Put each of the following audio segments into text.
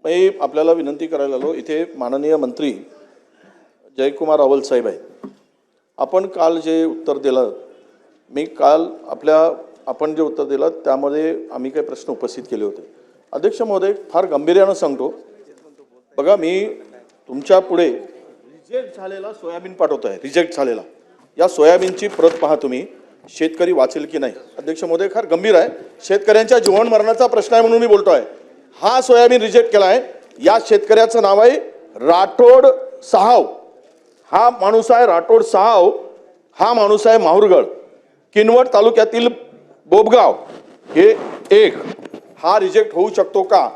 मी आपल्याला विनंती करायला आलो, इथे माननीय मंत्री जयकुमार रावल साहेब आहेत. आपण काल जे उत्तर दिलं, मी काल आपण जे उत्तर दिलं त्यामध्ये आम्ही काही प्रश्न उपस्थित केले होते. अध्यक्ष महोदय, फार गांभीर्यानं सांगतो, बघा मी तुमच्या पुढे रिजेक्ट झालेला सोयाबीन पाठवतो आहे. रिजेक्ट झालेला या सोयाबीनची प्रत पहा तुम्ही, शेतकरी वाचेल की नाही. अध्यक्ष महोदय, फार गंभीर आहे, शेतकऱ्यांच्या जीवन मरणाचा प्रश्न आहे म्हणून मी बोलतोय. हा सोयाबीन रिजेक्ट केला आहे. या शेतकऱ्याचं नाव आहे राठोड साहाव. हा माणूस आहे राठोड साहाव. हा माणूस आहे माहुरगड, किनवट तालुक्यातील बोबगाव हे एक. हा रिजेक्ट होऊ शकतो का?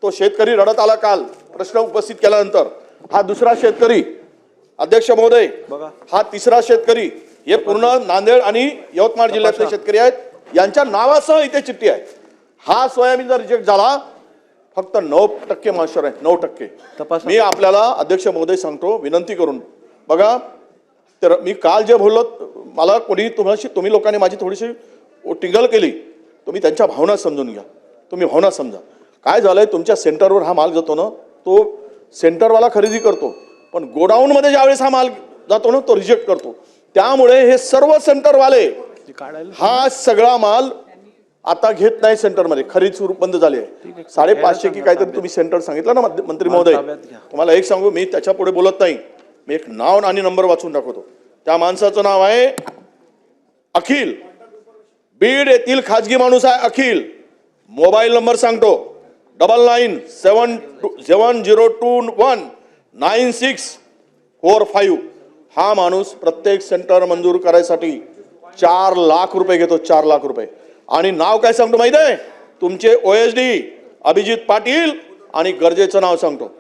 तो शेतकरी रडत आला काल प्रश्न उपस्थित केल्यानंतर. हा दुसरा शेतकरी. अध्यक्ष महोदय, हा तिसरा शेतकरी. हे पूर्ण नांदेड आणि यवतमाळ जिल्ह्यातले शेतकरी आहेत. यांच्या नावासह इथे चिठ्ठी आहे. हा सोयाबीन जर रिजेक्ट झाला, फक्त 9% मॉइश्चर आहे, 9%. मी आपल्याला अध्यक्ष महोदय सांगतो, विनंती करून बघा. तर मी काल जे बोललो, मला कोणी तुम्ही लोकांनी माझी थोडीशी टिंगल केली. तुम्ही त्यांच्या भावना समजून घ्या. तुम्ही भावना समजा. काय झालंय, तुमच्या सेंटरवर हा माल जातो ना, तो सेंटरवाला खरेदी करतो, पण गोडाऊनमध्ये ज्यावेळेस हा माल जातो ना, तो रिजेक्ट करतो. त्यामुळे हे सर्व सेंटरवाले हा सगळा माल आता घेत नाही. सेंटरमध्ये खरेदी सुरू बंद झाली आहे. 550 की काहीतरी तुम्ही सेंटर सांगितलं ना मंत्री महोदय. तुम्हाला एक सांगू, मी त्याच्या पुढे बोलत नाही. मी एक नाव आणि नंबर वाचून दाखवतो. त्या माणसाचं नाव आहे अखिल. बीड येथील खाजगी माणूस आहे अखिल. मोबाईल नंबर सांगतो, 9970219645. हा माणूस प्रत्येक सेंटर मंजूर करायसाठी 4 लाख रुपये घेतो. 4 लाख रुपये. आणि नाव काय सांगतो माहिती आहे? तुमचे OSD अभिजित पाटील. आणि गरजेचं नाव सांगतो,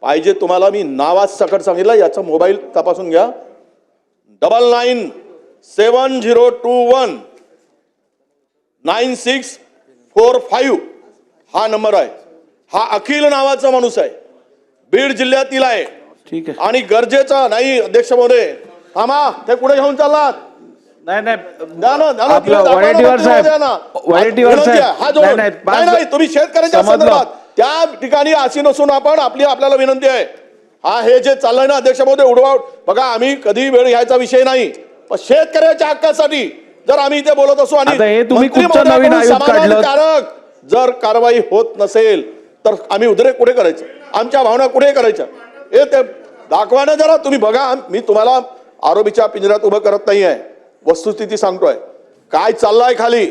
पाहिजे तुम्हाला मी नावात सकट सांगितलं, याचा मोबाईल तपासून घ्या. 9970219645 हा नंबर आहे. हा अखिल नावाचा माणूस आहे, बीड जिल्ह्यातील आहे. ठीक आहे. आणि गरजेचा नाही. अध्यक्ष महोदय थांबा, ते कुठे घेऊन चाललात? नाही तुम्ही शेतकऱ्यांच्या संदर्भात त्या ठिकाणी अशी नसून आपल्याला विनंती आहे. हा हे जे चाललंय ना अध्यक्ष महोदय, उडवा बघा. आम्ही कधी वेळ घ्यायचा विषय नाही, पण शेतकऱ्याच्या हक्कासाठी जर आम्ही इथे बोलत असू आणि समाधानकारक जर कारवाई होत नसेल तर आम्ही उद्रेक कुठे करायचं? आमच्या भावना कुठे करायच्या? हे ते दाखवा ना जरा. तुम्ही बघा, मी तुम्हाला आरोपीच्या पिंजऱ्यात उभं करत नाहीये, वस्तुस्थिती सांगतोय काय चाललंय खाली.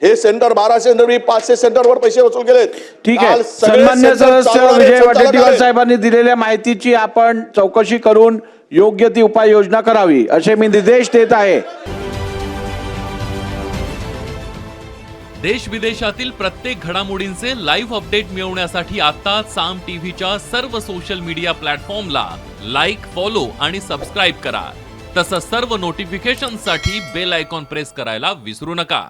हे सेंटर 12 सेंटर, 500 सेंटरवर पैसे वसूल केलेत. ठीक आहे. सन्माननीय सदस्य विजय वडेट्टीवार साहेबांनी दिलेल्या माहितीची आपण चौकशी करून योग्य ती उपाययोजना करावी असे मी निर्देश देत आहे. देश विदेशातील प्रत्येक घडामोडींचे लाईव्ह अपडेट मिळवण्यासाठी आता साम टीव्हीच्या सर्व सोशल मीडिया प्लॅटफॉर्मला लाईक, फॉलो आणि सबस्क्राईब करा. तसंच सर्व नोटिफिकेशनसाठी बेल आयकॉन प्रेस करायला विसरू नका.